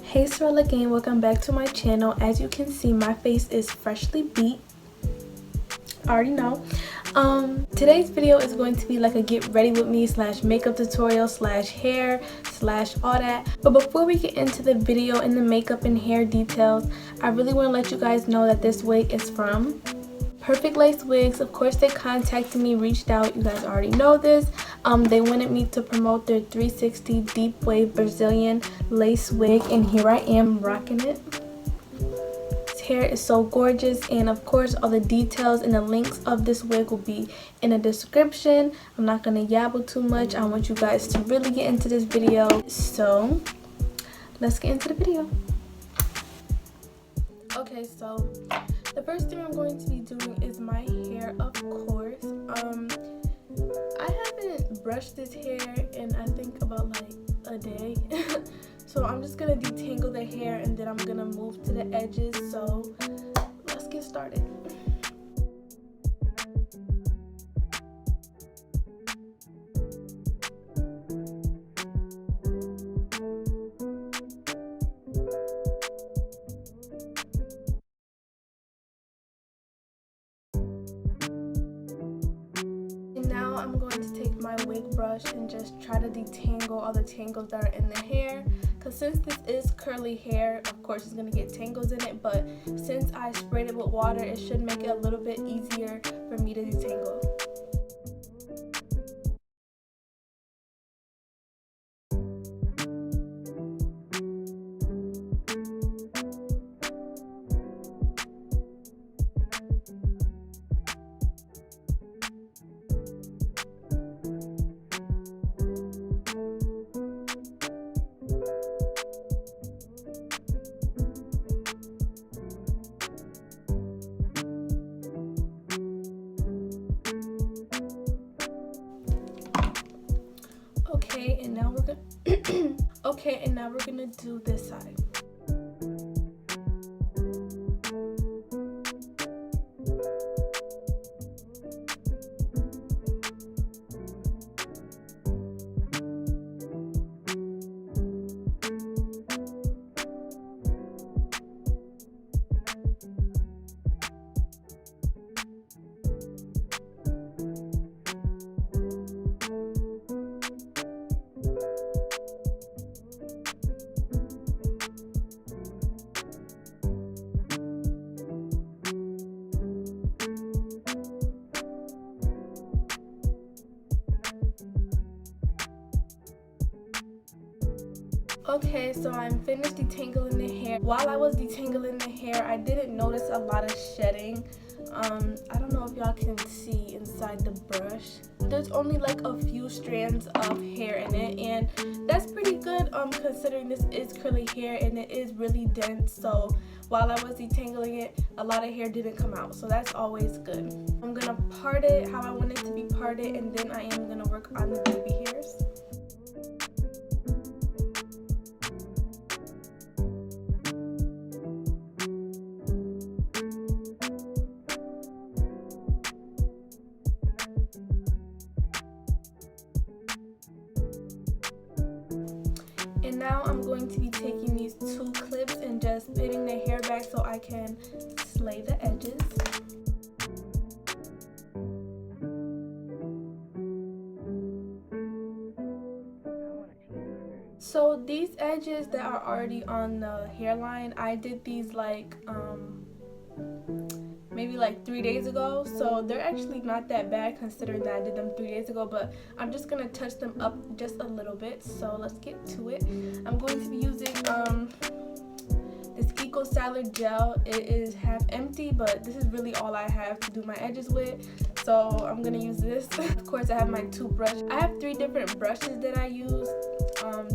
Hey Sorella again, welcome back to my channel. As you can see, my face is freshly beat. I already know. Today's video is going to be like a get ready with me / makeup tutorial / hair / all that. But before we get into the video and the makeup and hair details, I really want to let you guys know that this wig is from Perfect Lace Wigs. Of course, they contacted me, reached out. You guys already know this. They wanted me to promote their 360 deep wave Brazilian lace wig, and here I am rocking it. This hair is so gorgeous, and of course all the details and the links of this wig will be in the description. I'm not gonna yabble too much. I want you guys to really get into this video, so let's get into the video. Okay, so the first thing I'm going to be doing is my hair, of course. I haven't brushed this hair in I think about like a day. So I'm just gonna detangle the hair and then I'm gonna move to the edges. So let's get started. Now I'm going to take my wig brush and just try to detangle all the tangles that are in the hair, because since this is curly hair, of course it's going to get tangles in it, but since I sprayed it with water, it should make it a little bit easier for me to detangle. Okay, and now we're gonna do this side. Okay, so I'm finished detangling the hair. While I was detangling the hair, I didn't notice a lot of shedding. I don't know if y'all can see inside the brush. There's only like a few strands of hair in it, and that's pretty good considering this is curly hair and it is really dense. So while I was detangling it, a lot of hair didn't come out, so that's always good. I'm gonna part it how I want it to be parted, and then I am gonna work on the baby hairs. And now I'm going to be taking these two clips and just pinning the hair back so I can slay the edges. So these edges that are already on the hairline, I did these like maybe like 3 days ago, so they're actually not that bad considering that I did them 3 days ago, but I'm just gonna touch them up just a little bit. So let's get to it. I'm going to be using this Eco Salad gel. It is half empty, but this is really all I have to do my edges with, so I'm gonna use this. Of course, I have my toothbrush. I have 3 different brushes that I use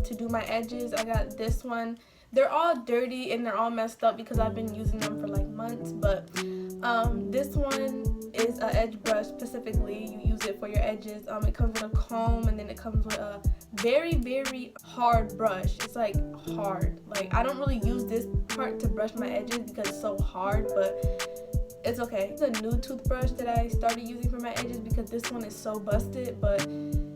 to do my edges. I got this one. They're all dirty and they're all messed up because I've been using them for like months, but this one is an edge brush specifically. You use it for your edges. It comes with a comb, and then it comes with a very hard brush. It's like hard. Like I don't really use this part to brush my edges because it's so hard, but it's okay. It's a new toothbrush that I started using for my edges because this one is so busted, but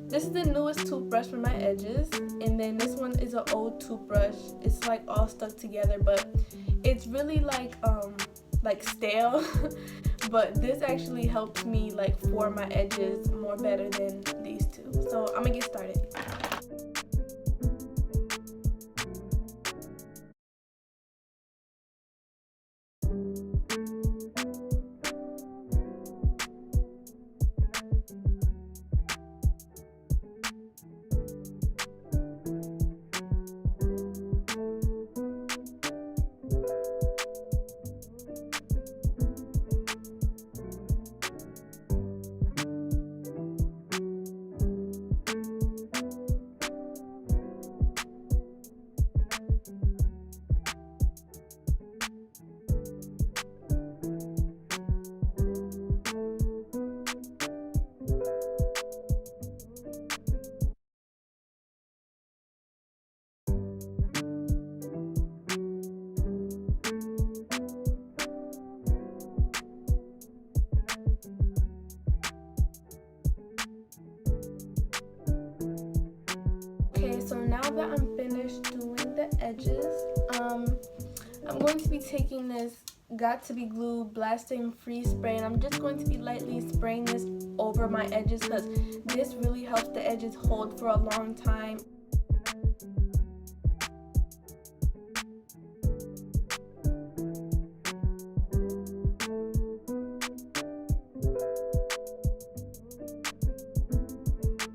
This is the newest toothbrush for my edges, and then this one is an old toothbrush. It's like all stuck together, but it's really like stale. But this actually helps me like form my edges more better than these two. So I'm gonna get started. Okay, so now that I'm finished doing the edges, I'm going to be taking this Got To Be Glue Blasting Free Spray, and I'm just going to be lightly spraying this over my edges because this really helps the edges hold for a long time.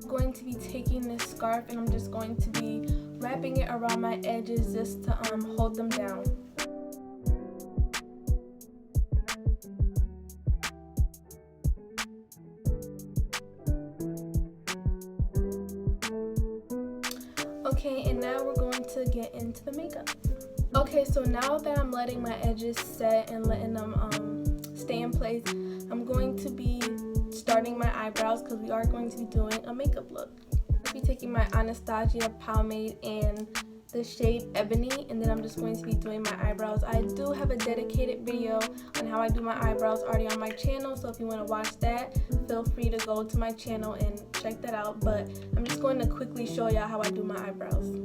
Going to be taking this scarf and I'm just going to be wrapping it around my edges just to hold them down. Okay, and now we're going to get into the makeup. Okay, so now that I'm letting my edges set and letting them stay in place, I'm going to be starting my eyebrows because we are going to be doing a makeup look. I'll be taking my Anastasia pomade in the shade Ebony, and then I'm just going to be doing my eyebrows. I do have a dedicated video on how I do my eyebrows already on my channel, so if you want to watch that, feel free to go to my channel and check that out, but I'm just going to quickly show y'all how I do my eyebrows.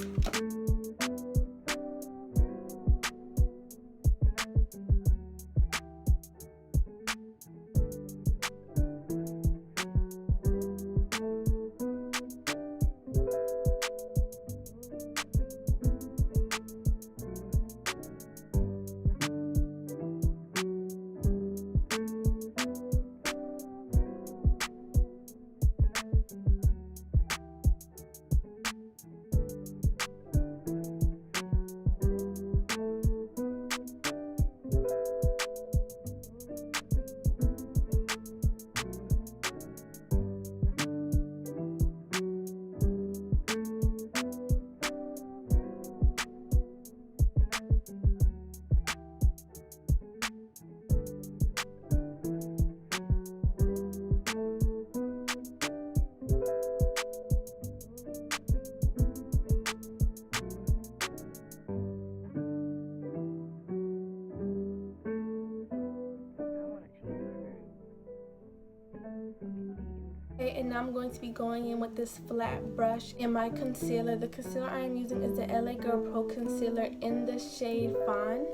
Okay, and now I'm going to be going in with this flat brush and my concealer. The concealer I am using is the LA Girl Pro Concealer in the shade Fawn.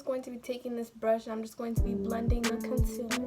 just going to be taking this brush and I'm just going to be blending the concealer.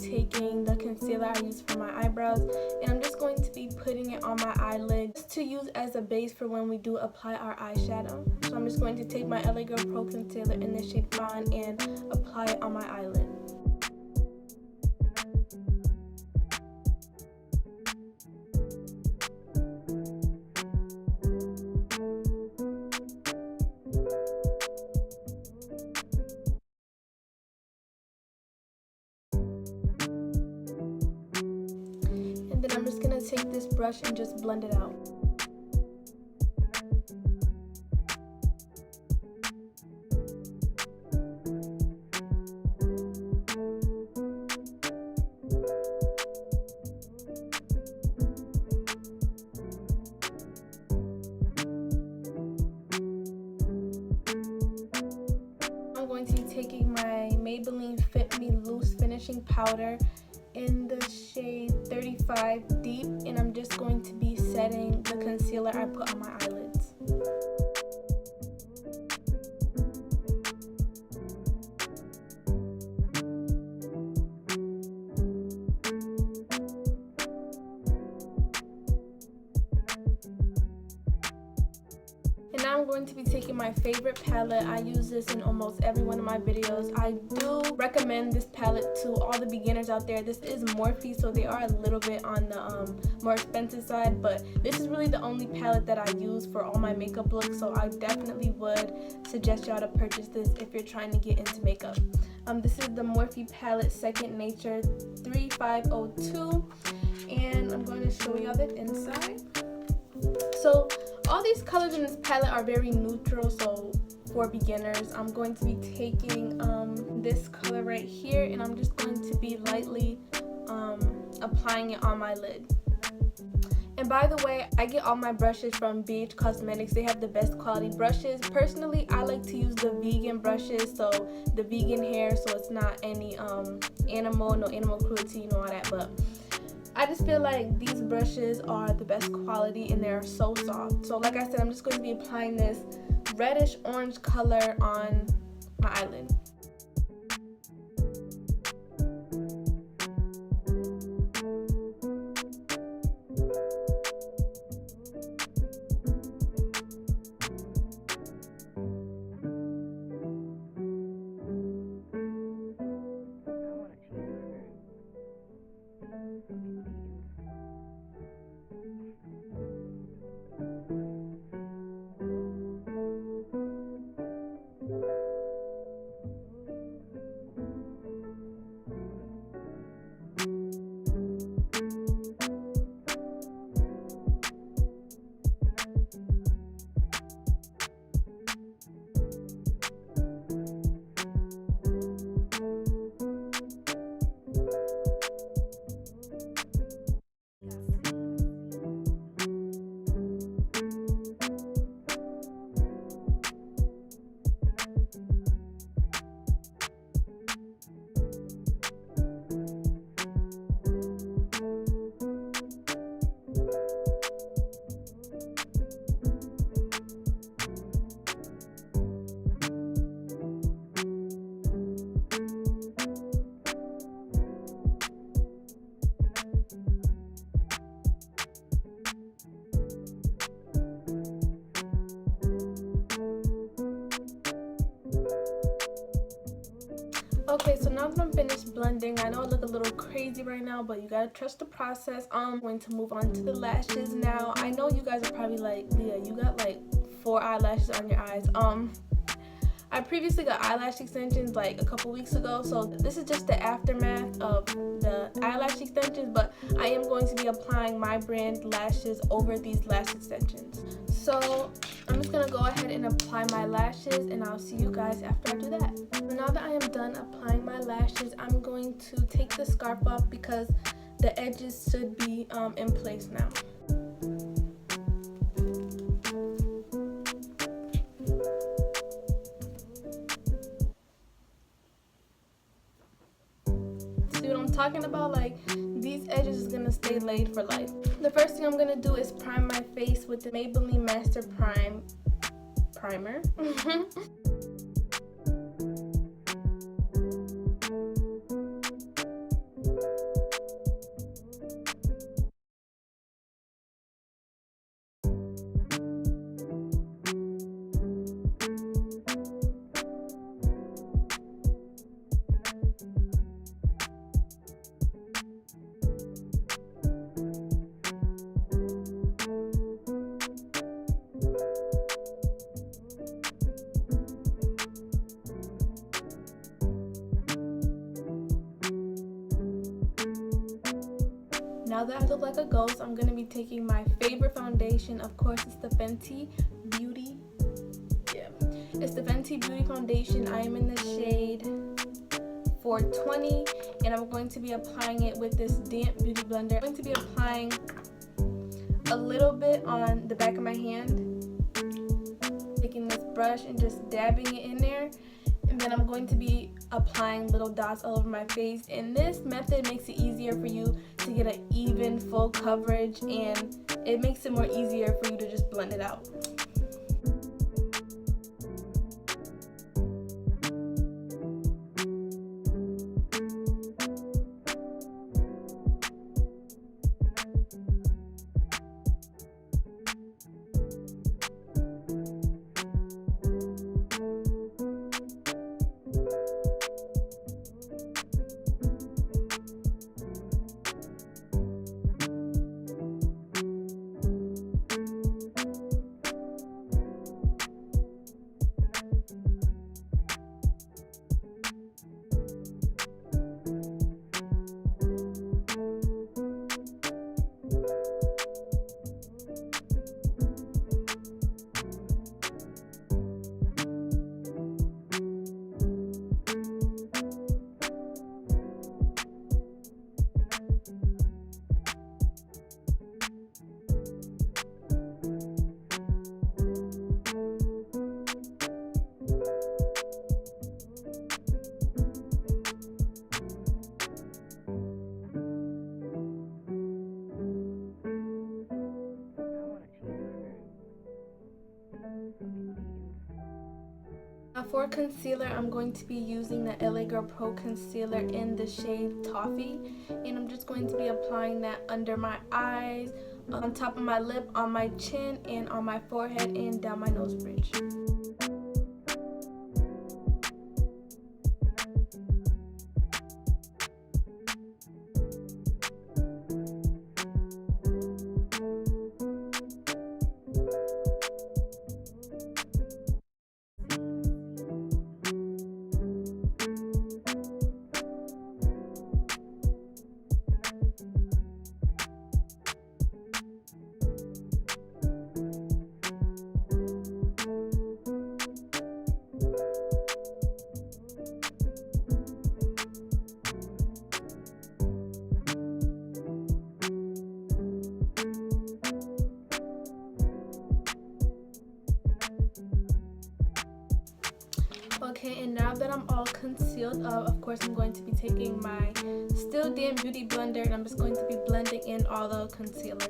Taking the concealer I use for my eyebrows and I'm just going to be putting it on my eyelid to use as a base for when we do apply our eyeshadow. So I'm just going to take my LA Girl Pro concealer in the shade Fawn and apply it on my eyelid. Then I'm just going to take this brush and just blend it out. I'm going to be taking my Maybelline Fit Me Loose Finishing Powder in the shade 35 Deep, and I'm just going to be setting the concealer I put on my eyelids. And now I'm going to be taking my favorite palette. I use this in almost every one of my videos. I do recommend this palette to all the beginners out there. This is Morphe, so they are a little bit on the more expensive side, but this is really the only palette that I use for all my makeup looks, so I definitely would suggest y'all to purchase this if you're trying to get into makeup. This is the Morphe palette Second Nature 3502, and I'm going to show y'all the inside. So all these colors in this palette are very neutral, so for beginners I'm going to be taking this color right here, and I'm just going to be lightly applying it on my lid. And by the way, I get all my brushes from BH Cosmetics. They have the best quality brushes. Personally, I like to use the vegan brushes, so the vegan hair, so it's not any no animal cruelty, all that, but I just feel like these brushes are the best quality and they're so soft. So like I said, I'm just going to be applying this reddish orange color on my eyelid. Okay, so now that I'm finished blending, I know I look a little crazy right now, but you gotta trust the process. I'm going to move on to the lashes now. I know you guys are probably like, Leah, you got like 4 eyelashes on your eyes. I previously got eyelash extensions like a couple weeks ago, so this is just the aftermath of the eyelash extensions, but I am going to be applying my brand lashes over these lash extensions. So I'm just going to go ahead and apply my lashes, and I'll see you guys after I do that. Now that I am done applying my lashes, I'm going to take the scarf off because the edges should be in place now. See what I'm talking about? Like, these edges is gonna stay laid for life. The first thing I'm gonna do is prime my face with the Maybelline Master Primer. Now that I look like a ghost, I'm going to be taking my favorite foundation. Of course, it's the Fenty Beauty. Yeah, it's the Fenty Beauty foundation. I am in the shade 420, and I'm going to be applying it with this damp beauty blender. I'm going to be applying a little bit on the back of my hand, taking this brush and just dabbing it in there. And then I'm going to be applying little dots all over my face, and this method makes it easier for you to get an even full coverage, and it makes it more easier for you to just blend it out. For concealer, I'm going to be using the LA Girl Pro Concealer in the shade Toffee, and I'm just going to be applying that under my eyes, on top of my lip, on my chin, and on my forehead, and down my nose bridge. Okay, and now that I'm all concealed up, of course I'm going to be taking my Still Damp Beauty Blender, and I'm just going to be blending in all the concealer.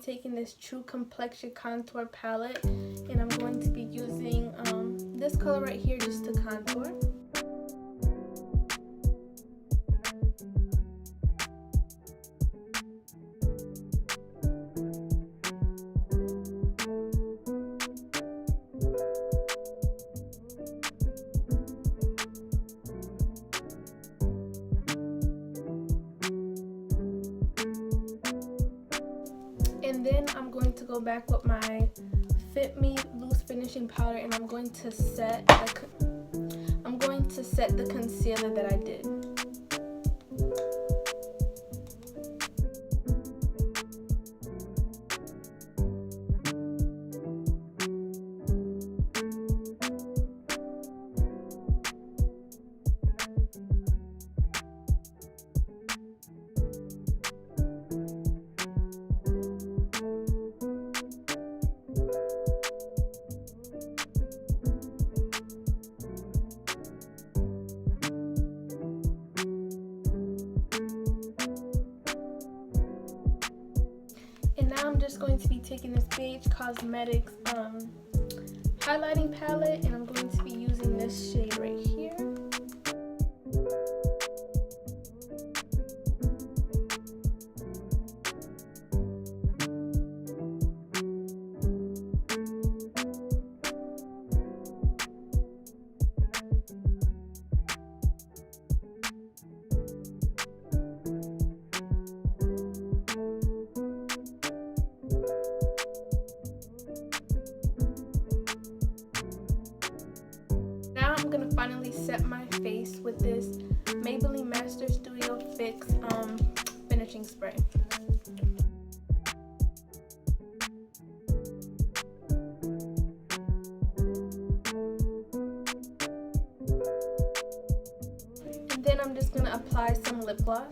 taking this True Complexion contour palette, and I'm going to be using this color right here just to contour. And then I'm going to go back with my Fit Me loose finishing powder, and I'm going to set the concealer that I did. And now I'm just going to be taking this BH Cosmetics highlighting palette, and I'm going to be using this shade right here. Now I'm gonna finally set my face with this Maybelline Master Studio Fix finishing spray. And then I'm just gonna apply some lip gloss.